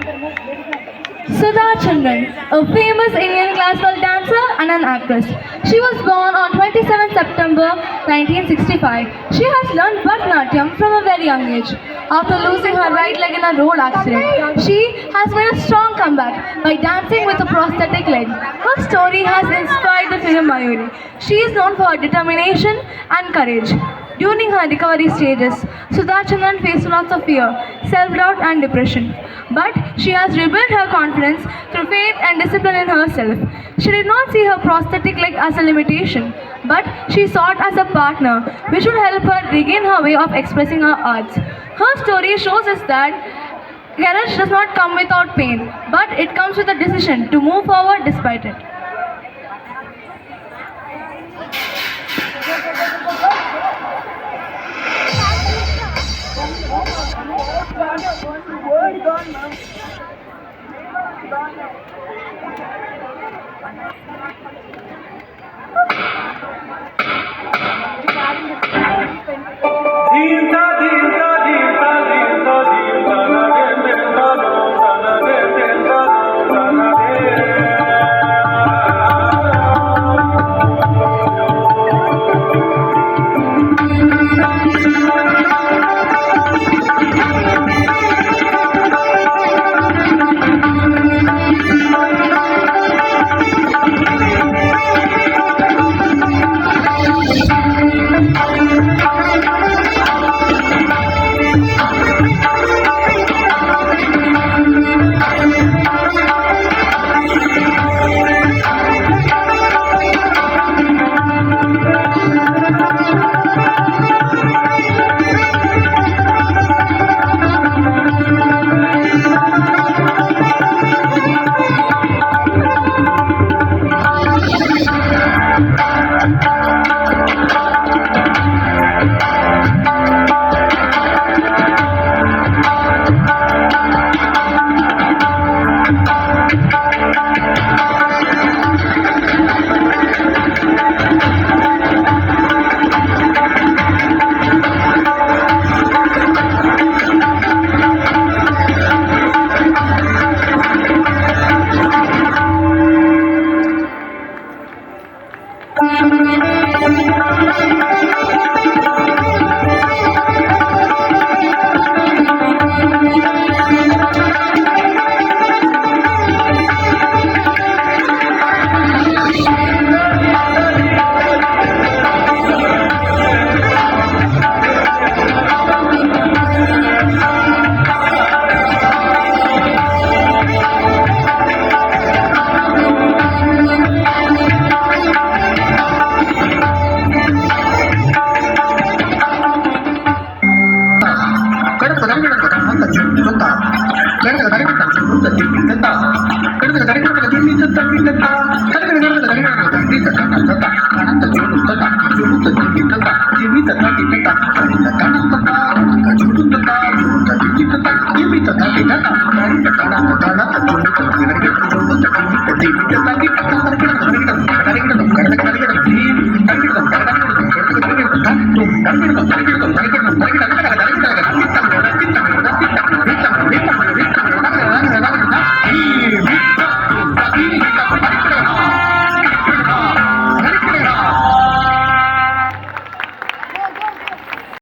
Sudha Chandran, a famous Indian classical dancer and an actress. She was born on 27 September 1965. She has learned Bharatanatyam from a very young age. After losing her right leg in a road accident, she has made a strong comeback by dancing with a prosthetic leg. Her story has inspired the film Mayuri. She is known for her determination and courage. During her recovery stages, Sudha Chandran faced lots of fear, self-doubt and depression. But she has rebuilt her confidence through faith and discipline in herself. She did not see her prosthetic leg as a limitation, but she saw it as a partner which would help her regain her way of expressing her arts. Her story shows us that courage does not come without pain, but it comes with a decision to move forward despite it. Give me the